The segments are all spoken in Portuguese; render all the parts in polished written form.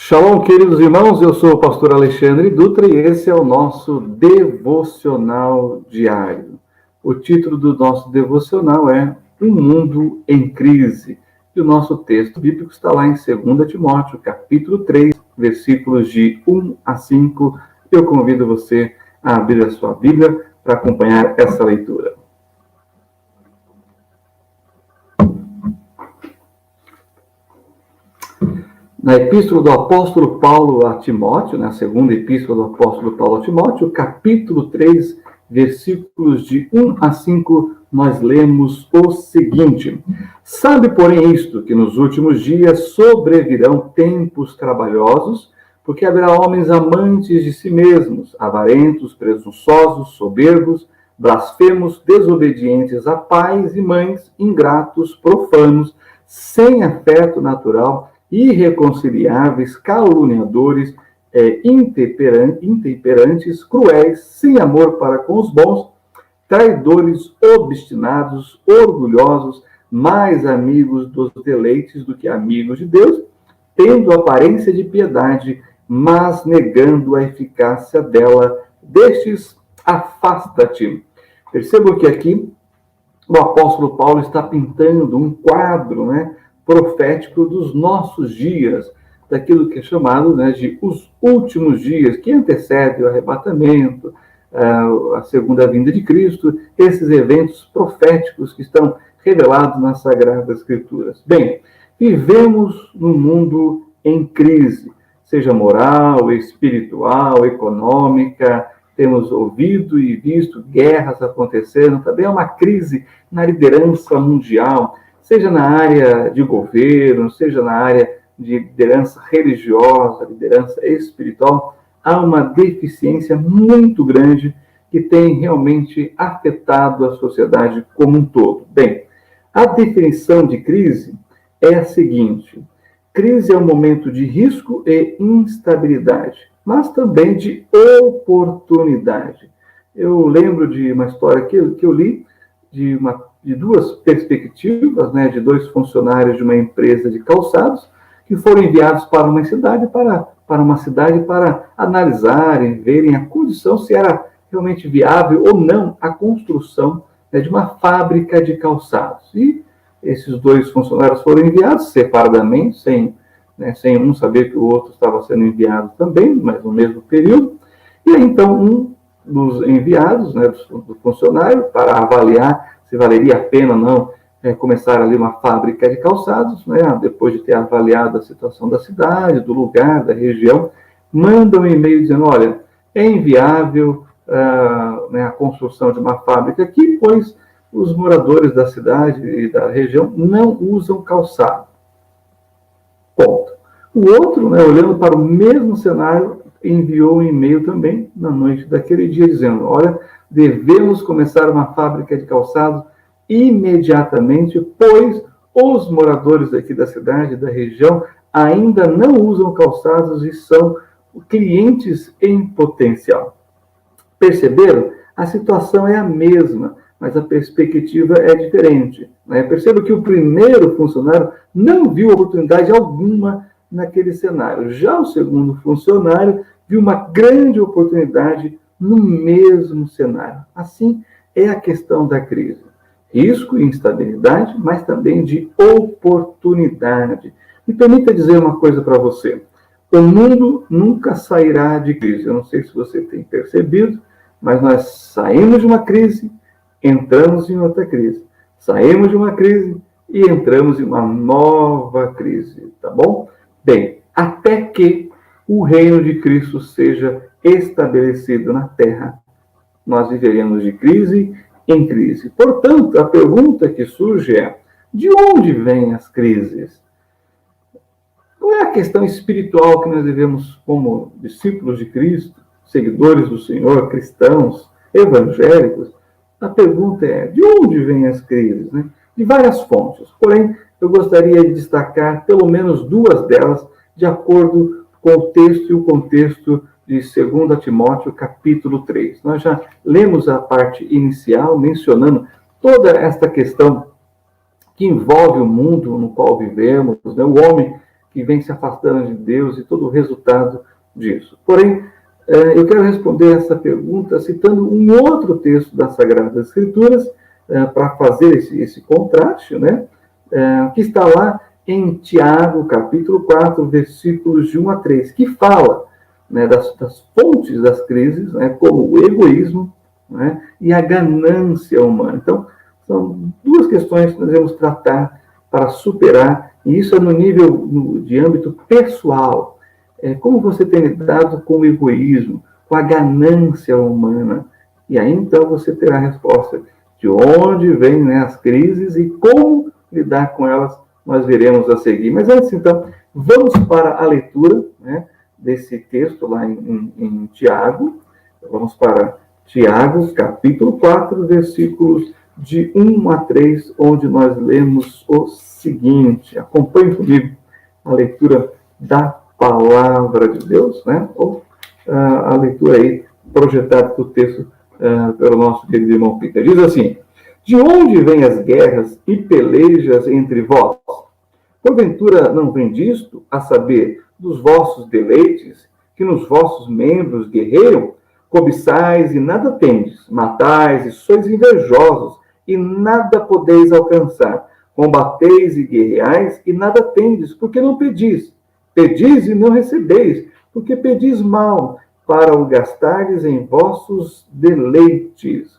Shalom, queridos irmãos, eu sou o pastor Alexandre Dutra e esse é o nosso devocional diário. O título do nosso devocional é Um Mundo em Crise. E o nosso texto bíblico está lá em 2 Timóteo, capítulo 3, versículos de 1 a 5. Eu convido você a abrir a sua Bíblia para acompanhar essa leitura. Na epístola do apóstolo Paulo a Timóteo, na segunda epístola do apóstolo Paulo a Timóteo, capítulo 3, versículos de 1 a 5, nós lemos o seguinte: Sabe, porém, isto, que nos últimos dias sobrevirão tempos trabalhosos, porque haverá homens amantes de si mesmos, avarentos, presunçosos, soberbos, blasfemos, desobedientes a pais e mães, ingratos, profanos, sem afeto natural, irreconciliáveis, caluniadores, intemperantes, cruéis, sem amor para com os bons, traidores, obstinados, orgulhosos, mais amigos dos deleites do que amigos de Deus, tendo aparência de piedade, mas negando a eficácia dela. Destes, afasta-te. Percebam que aqui o apóstolo Paulo está pintando um quadro, profético dos nossos dias, daquilo que é chamado de os últimos dias, que antecede o arrebatamento, a segunda vinda de Cristo, esses eventos proféticos que estão revelados nas Sagradas Escrituras. Bem, vivemos num mundo em crise, seja moral, espiritual, econômica. Temos ouvido e visto guerras acontecendo, também é uma crise na liderança mundial, seja na área de governo, seja na área de liderança religiosa, liderança espiritual. Há uma deficiência muito grande que tem realmente afetado a sociedade como um todo. Bem, a definição de crise é a seguinte: crise é um momento de risco e instabilidade, mas também de oportunidade. Eu lembro de uma história que eu li de duas perspectivas, de dois funcionários de uma empresa de calçados que foram enviados para uma cidade para analisarem, verem a condição, se era realmente viável ou não a construção de uma fábrica de calçados. E esses dois funcionários foram enviados separadamente, sem um saber que o outro estava sendo enviado também, mas no mesmo período. E aí, então, um dos enviados, do funcionário, para avaliar se valeria a pena ou não começar ali uma fábrica de calçados, depois de ter avaliado a situação da cidade, do lugar, da região, manda um e-mail dizendo: olha, é inviável a construção de uma fábrica aqui, pois os moradores da cidade e da região não usam calçado. Ponto. O outro, olhando para o mesmo cenário, enviou um e-mail também na noite daquele dia, dizendo: olha, devemos começar uma fábrica de calçados imediatamente, pois os moradores aqui da cidade, da região, ainda não usam calçados e são clientes em potencial. Perceberam? A situação é a mesma, mas a perspectiva é diferente. Perceba que o primeiro funcionário não viu oportunidade alguma naquele cenário. Já o segundo funcionário viu uma grande oportunidade no mesmo cenário. Assim é a questão da crise. Risco e instabilidade, mas também de oportunidade. Me permita dizer uma coisa para você. O mundo nunca sairá de crise. Eu não sei se você tem percebido, mas nós saímos de uma crise, entramos em outra crise. Saímos de uma crise e entramos em uma nova crise, tá bom? Bem, até que o reino de Cristo seja estabelecido na terra, nós viveremos de crise em crise. Portanto, a pergunta que surge é: de onde vêm as crises? Qual é a questão espiritual que nós devemos, como discípulos de Cristo, seguidores do Senhor, cristãos, evangélicos? A pergunta é: de onde vêm as crises? De várias fontes. Porém, eu gostaria de destacar pelo menos duas delas, de acordo com o texto e o contexto de 2 Timóteo, capítulo 3. Nós já lemos a parte inicial, mencionando toda esta questão que envolve o mundo no qual vivemos, o homem que vem se afastando de Deus e todo o resultado disso. Porém, eu quero responder essa pergunta citando um outro texto das Sagradas Escrituras para fazer esse contraste, né? Que está lá em Tiago, capítulo 4, versículos de 1 a 3, que fala, né, das fontes das crises, né, como o egoísmo, né, e a ganância humana. Então, são duas questões que nós devemos tratar para superar, e isso é no nível de âmbito pessoal. Como você tem lidado com o egoísmo, com a ganância humana? E aí, então, você terá a resposta de onde vêm, né, as crises e como lidar com elas, nós veremos a seguir. Mas antes, então, vamos para a leitura, né, desse texto lá em Tiago. Vamos para Tiago, capítulo 4, versículos de 1 a 3, onde nós lemos o seguinte. Acompanhe comigo a leitura da palavra de Deus, né? Ou a leitura aí projetada do texto pelo nosso querido irmão Peter. Diz assim: de onde vêm as guerras e pelejas entre vós? Porventura não vem disto, a saber, dos vossos deleites, que nos vossos membros guerreiam? Cobiçais e nada tendes, matais e sois invejosos, e nada podeis alcançar. Combateis e guerreais, e nada tendes, porque não pedis. Pedis e não recebeis, porque pedis mal, para o gastardes em vossos deleites.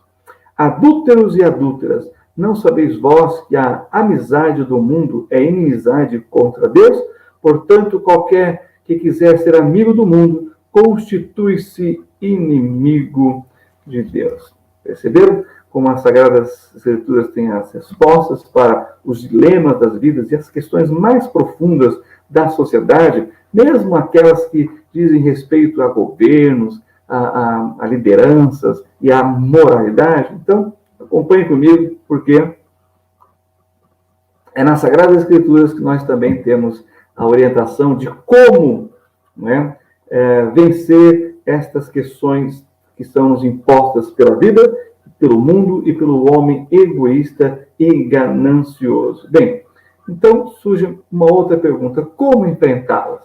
Adúlteros e adúlteras, não sabeis vós que a amizade do mundo é inimizade contra Deus? Portanto, qualquer que quiser ser amigo do mundo, constitui-se inimigo de Deus. Perceberam como as Sagradas Escrituras têm as respostas para os dilemas das vidas e as questões mais profundas da sociedade, mesmo aquelas que dizem respeito a governos, a lideranças e a moralidade? Então, acompanhe comigo, porque é nas Sagradas Escrituras que nós também temos a orientação de como, né, vencer estas questões que são nos impostas pela vida, pelo mundo e pelo homem egoísta e ganancioso. Bem, então surge uma outra pergunta: como enfrentá-las?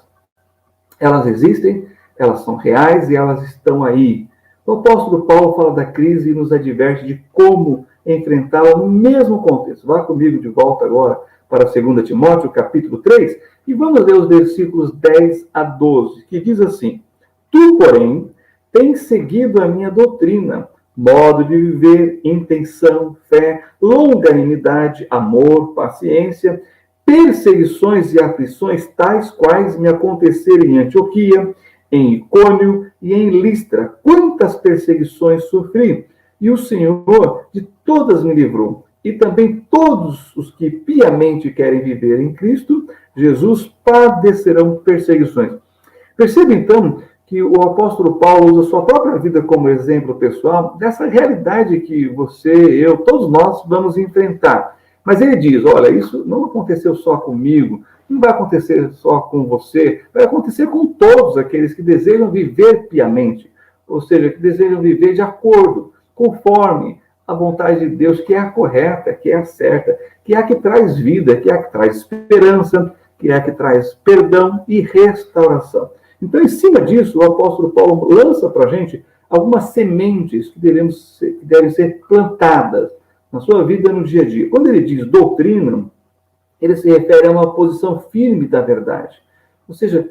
Elas existem, elas são reais e elas estão aí. O apóstolo Paulo fala da crise e nos adverte de como enfrentá-la no mesmo contexto. Vá comigo de volta agora para 2 Timóteo, capítulo 3, e vamos ler os versículos 10 a 12, que diz assim: tu, porém, tens seguido a minha doutrina, modo de viver, intenção, fé, longanimidade, amor, paciência, perseguições e aflições tais quais me aconteceram em Antioquia, em Icônio e em Listra. Quantas perseguições sofri, e o Senhor de todas me livrou. E também todos os que piamente querem viver em Cristo Jesus padecerão perseguições. Perceba, então, que o apóstolo Paulo usa sua própria vida como exemplo pessoal dessa realidade que você, eu, todos nós vamos enfrentar. Mas ele diz: olha, isso não aconteceu só comigo, não vai acontecer só com você, vai acontecer com todos aqueles que desejam viver piamente, ou seja, que desejam viver de acordo, conforme a vontade de Deus, que é a correta, que é a certa, que é a que traz vida, que é a que traz esperança, que é a que traz perdão e restauração. Então, em cima disso, o apóstolo Paulo lança para a gente algumas sementes que devem ser plantadas na sua vida no dia a dia. Quando ele diz doutrina, ele se refere a uma posição firme da verdade. Ou seja,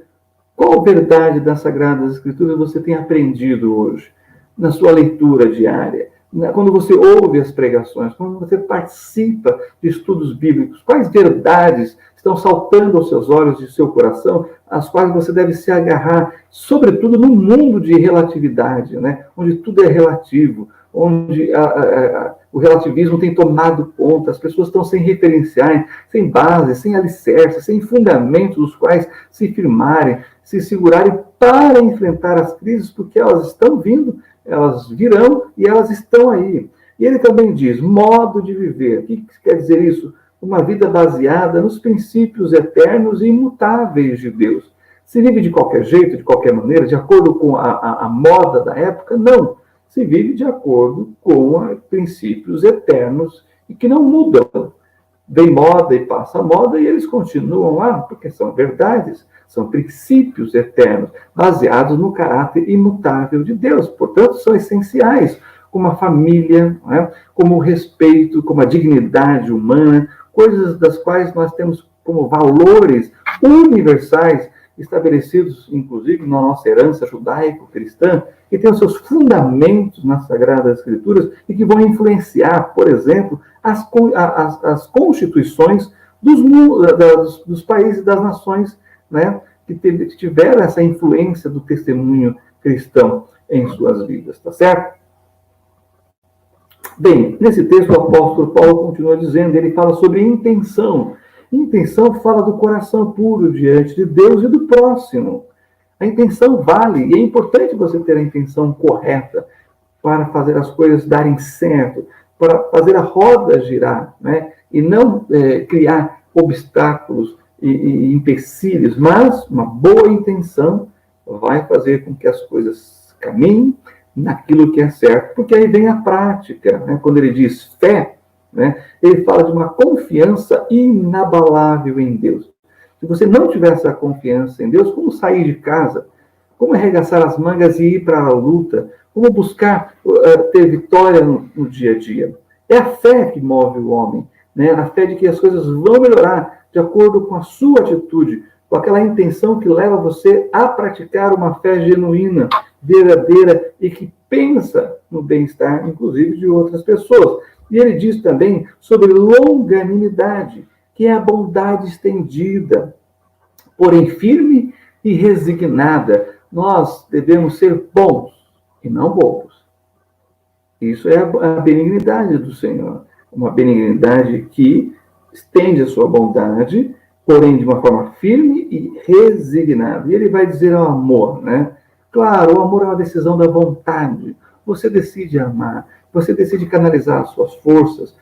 qual verdade das Sagradas Escrituras você tem aprendido hoje, na sua leitura diária? Quando você ouve as pregações, quando você participa de estudos bíblicos, quais verdades estão saltando aos seus olhos e seu coração, às quais você deve se agarrar, sobretudo no mundo de relatividade, né? Onde tudo é relativo, onde o relativismo tem tomado conta, as pessoas estão sem referenciais, sem base, sem alicerce, sem fundamentos dos quais se firmarem, se segurarem para enfrentar as crises, porque elas estão vindo, elas virão e elas estão aí. E ele também diz, modo de viver. O que quer dizer isso? Uma vida baseada nos princípios eternos e imutáveis de Deus. Se vive de qualquer jeito, de qualquer maneira, de acordo com a moda da época? Não. Se vive de acordo com princípios eternos e que não mudam. vem moda e passa moda, e eles continuam lá, porque são verdades, são princípios eternos, baseados no caráter imutável de Deus. Portanto, são essenciais, como a família, né? Como o respeito, como a dignidade humana, coisas das quais nós temos como valores universais, estabelecidos, inclusive, na nossa herança judaico-cristã, que tem os seus fundamentos nas Sagradas Escrituras e que vão influenciar, por exemplo, as constituições dos países e das nações, né, que tiveram essa influência do testemunho cristão em suas vidas, tá certo? Bem, nesse texto o apóstolo Paulo continua dizendo, ele fala sobre intenção. Intenção fala do coração puro diante de Deus e do próximo. A intenção vale, e é importante você ter a intenção correta para fazer as coisas darem certo, para fazer a roda girar, né? E não criar obstáculos e empecilhos, mas uma boa intenção vai fazer com que as coisas caminhem naquilo que é certo, porque aí vem a prática, né? Quando ele diz fé, né? Ele fala de uma confiança inabalável em Deus. Se você não tiver essa confiança em Deus, como sair de casa? Como arregaçar as mangas e ir para a luta? Como buscar ter vitória no dia a dia? É a fé que move o homem, né? A fé de que as coisas vão melhorar de acordo com a sua atitude, com aquela intenção que leva você a praticar uma fé genuína, verdadeira e que pensa no bem-estar, inclusive, de outras pessoas. E ele diz também sobre longanimidade, que é a bondade estendida, porém firme e resignada. Nós devemos ser bons e não bobos. Isso é a benignidade do Senhor. Uma benignidade que estende a sua bondade, porém de uma forma firme e resignada. E ele vai dizer ao amor, né? Claro, o amor é uma decisão da vontade. Você decide amar, você decide canalizar as suas forças,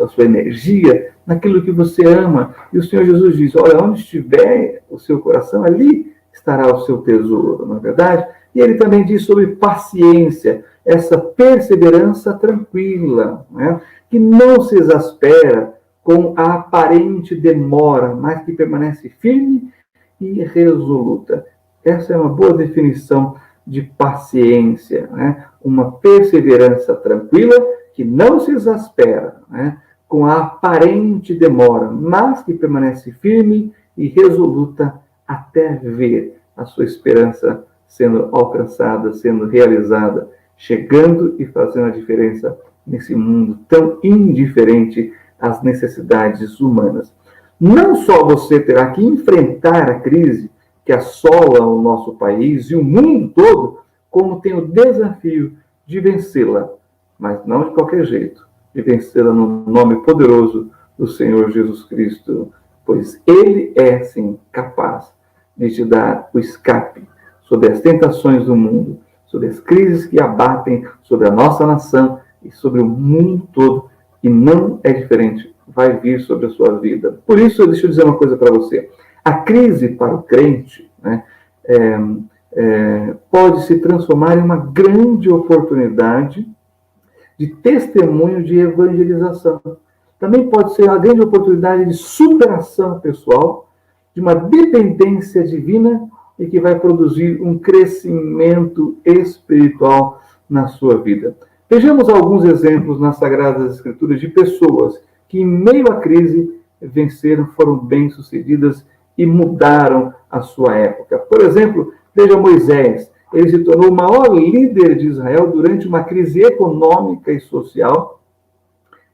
a sua energia naquilo que você ama. E o Senhor Jesus diz, olha, onde estiver o seu coração, ali estará o seu tesouro, não é verdade? E ele também diz sobre paciência, essa perseverança tranquila, né? Que não se exaspera com a aparente demora, mas que permanece firme e resoluta. Essa é uma boa definição de paciência, né? Uma perseverança tranquila que não se exaspera, né? Com a aparente demora, mas que permanece firme e resoluta até ver a sua esperança sendo alcançada, sendo realizada, chegando e fazendo a diferença nesse mundo tão indiferente às necessidades humanas. Não só você terá que enfrentar a crise que assola o nosso país e o mundo todo, como tem o desafio de vencê-la, mas não de qualquer jeito, de vencê-la no nome poderoso do Senhor Jesus Cristo, pois Ele é, sim, capaz de te dar o escape sobre as tentações do mundo, sobre as crises que abatem sobre a nossa nação e sobre o mundo todo, e não é diferente, vai vir sobre a sua vida. Por isso, deixa eu dizer uma coisa para você. A crise para o crente, né, pode se transformar em uma grande oportunidade de testemunho de evangelização. Também pode ser uma grande oportunidade de superação pessoal, de uma dependência divina e que vai produzir um crescimento espiritual na sua vida. Vejamos alguns exemplos nas Sagradas Escrituras de pessoas que, em meio à crise, venceram, foram bem-sucedidas e mudaram a sua época. Por exemplo, veja Moisés. Ele se tornou o maior líder de Israel durante uma crise econômica e social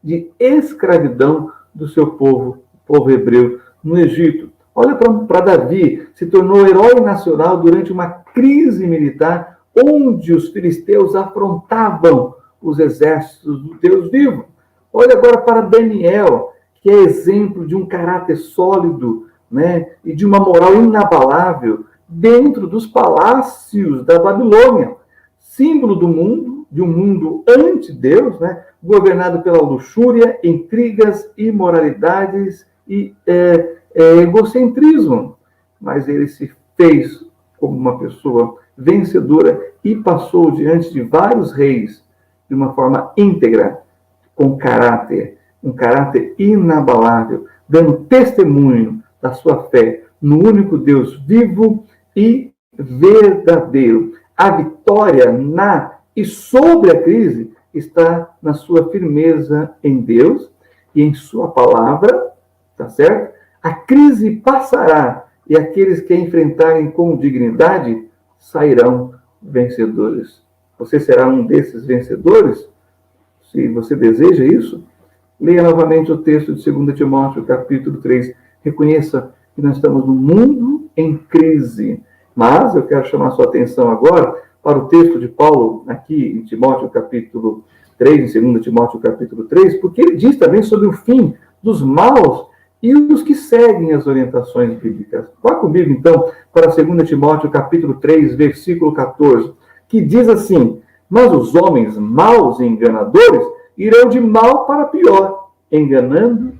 de escravidão do seu povo, o povo hebreu, no Egito. Olha para Davi, se tornou herói nacional durante uma crise militar onde os filisteus afrontavam os exércitos do Deus vivo. Olha agora para Daniel, que é exemplo de um caráter sólido, né, e de uma moral inabalável dentro dos palácios da Babilônia, símbolo do mundo, de um mundo anti-Deus, né, governado pela luxúria, intrigas, imoralidades e egocentrismo. Mas ele se fez como uma pessoa vencedora e passou diante de vários reis de uma forma íntegra, com caráter, um caráter inabalável, dando testemunho da sua fé no único Deus vivo e verdadeiro. A vitória na e sobre a crise está na sua firmeza em Deus e em sua palavra, tá certo? A crise passará e aqueles que a enfrentarem com dignidade sairão vencedores. Você será um desses vencedores? Se você deseja isso, leia novamente o texto de 2 Timóteo, capítulo 3. Reconheça que nós estamos num mundo em crise. Mas eu quero chamar a sua atenção agora para o texto de Paulo, aqui em Timóteo, capítulo 3, em 2 Timóteo, capítulo 3, porque ele diz também sobre o fim dos maus e os que seguem as orientações bíblicas. Vá comigo, então, para 2 Timóteo, capítulo 3, versículo 14, que diz assim: mas os homens maus e enganadores irão de mal para pior, enganando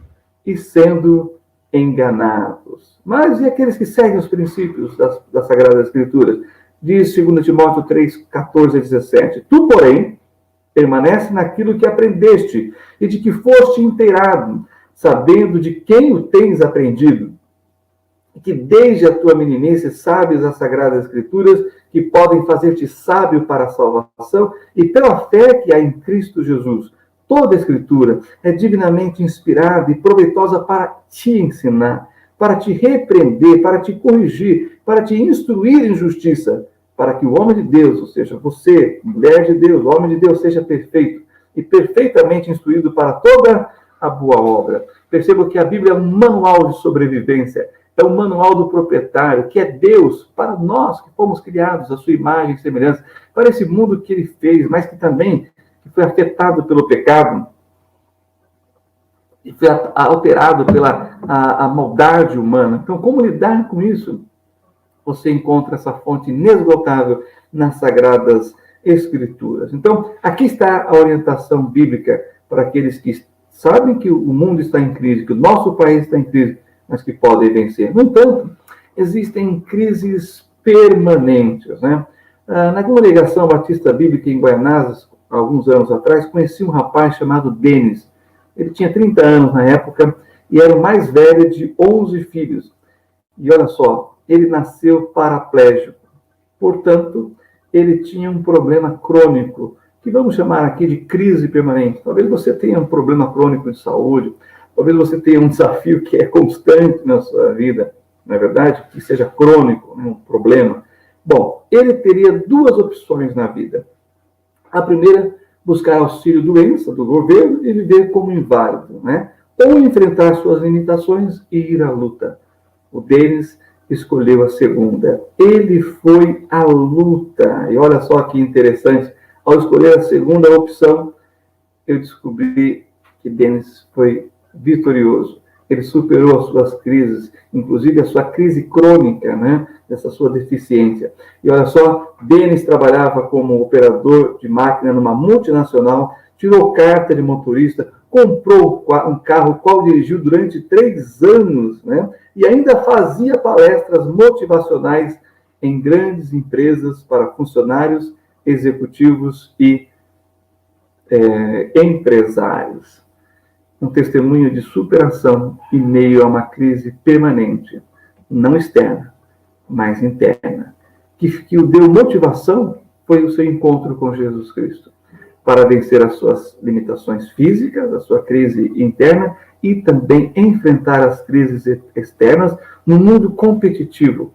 e sendo enganados. Mas e aqueles que seguem os princípios das Sagradas Escrituras? Diz 2 Timóteo 3, 14 a 17. Tu, porém, permanece naquilo que aprendeste e de que foste inteirado, sabendo de quem o tens aprendido, e que desde a tua meninice sabes as Sagradas Escrituras, que podem fazer-te sábio para a salvação, e pela fé que há em Cristo Jesus. Toda a Escritura é divinamente inspirada e proveitosa para te ensinar, para te repreender, para te corrigir, para te instruir em justiça, para que o homem de Deus, ou seja, você, mulher de Deus, homem de Deus, seja perfeito e perfeitamente instruído para toda a boa obra. Perceba que a Bíblia é um manual de sobrevivência, é um manual do proprietário, que é Deus, para nós que fomos criados à sua imagem e semelhança, para esse mundo que ele fez, mas que também foi afetado pelo pecado, e foi alterado pela a maldade humana. Então, como lidar com isso? Você encontra essa fonte inesgotável nas Sagradas Escrituras. Então, aqui está a orientação bíblica para aqueles que sabem que o mundo está em crise, que o nosso país está em crise, mas que podem vencer. No entanto, existem crises permanentes, né? Na Congregação Batista Bíblica em Guaianazes, alguns anos atrás, conheci um rapaz chamado Denis. Ele tinha 30 anos na época e era o mais velho de 11 filhos. E olha só, ele nasceu paraplégico. Portanto, ele tinha um problema crônico, que vamos chamar aqui de crise permanente. Talvez você tenha um problema crônico de saúde, talvez você tenha um desafio que é constante na sua vida, não é verdade? Que seja crônico, um problema. Bom, ele teria duas opções na vida. A primeira, buscar auxílio doença do governo e viver como inválido, né? Ou enfrentar suas limitações e ir à luta. O Denis escolheu a segunda. Ele foi à luta. E olha só que interessante. Ao escolher a segunda opção, eu descobri que Denis foi vitorioso. Ele superou as suas crises, inclusive a sua crise crônica, né? Dessa sua deficiência. E olha só, Denis trabalhava como operador de máquina numa multinacional, tirou carta de motorista, comprou um carro qual dirigiu durante 3 anos, né? E ainda fazia palestras motivacionais em grandes empresas para funcionários, executivos e empresários. Um testemunho de superação em meio a uma crise permanente, não externa, mas interna. Que o deu motivação foi o seu encontro com Jesus Cristo, para vencer as suas limitações físicas, a sua crise interna e também enfrentar as crises externas no mundo competitivo.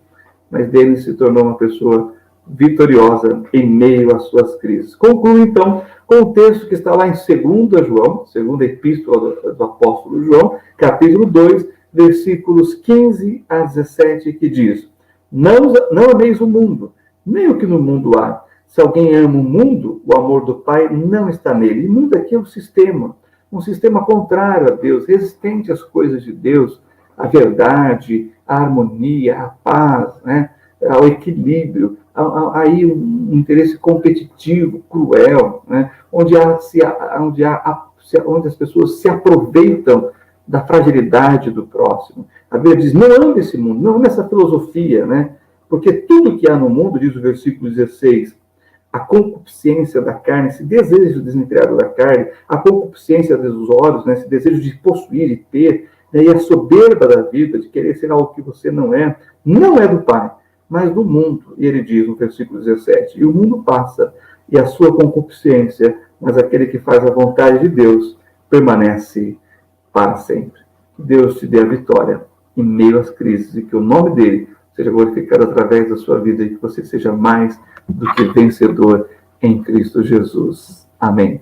Mas Denis se tornou uma pessoa vitoriosa em meio às suas crises. Concluo, então, com o texto que está lá em 2 João, segunda epístola do apóstolo João, capítulo 2, versículos 15 a 17, que diz: Não ameis o mundo, nem o que no mundo há. Se alguém ama o mundo, o amor do Pai não está nele. E o mundo aqui é um sistema contrário a Deus, resistente às coisas de Deus, à verdade, à harmonia, à paz, né? Ao equilíbrio, aí um interesse competitivo, cruel, né? onde as pessoas se aproveitam da fragilidade do próximo. A Bíblia diz, não ame esse mundo, não ame essa filosofia, né? Porque tudo que há no mundo, diz o versículo 16, a concupiscência da carne, esse desejo desenfreado da carne, a concupiscência dos olhos, né, esse desejo de possuir e ter, né, e a soberba da vida, de querer ser algo que você não é do Pai, mas do mundo. E ele diz no versículo 17, e o mundo passa, e a sua concupiscência, mas aquele que faz a vontade de Deus permanece para sempre. Que Deus te dê a vitória em meio às crises e que o nome dele seja glorificado através da sua vida e que você seja mais do que vencedor em Cristo Jesus. Amém.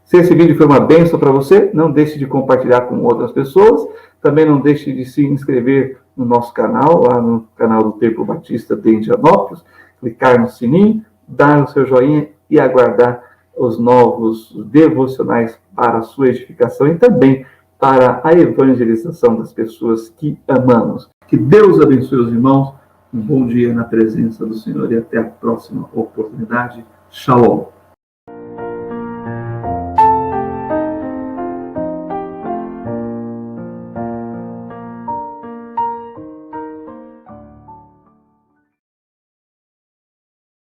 Se esse vídeo foi uma bênção para você, não deixe de compartilhar com outras pessoas. Também não deixe de se inscrever no nosso canal, lá no canal do Templo Batista de Indianópolis, clicar no sininho, dar o seu joinha e aguardar os novos devocionais para a sua edificação e também para a evangelização das pessoas que amamos. Que Deus abençoe os irmãos. Um bom dia na presença do Senhor e até a próxima oportunidade. Shalom.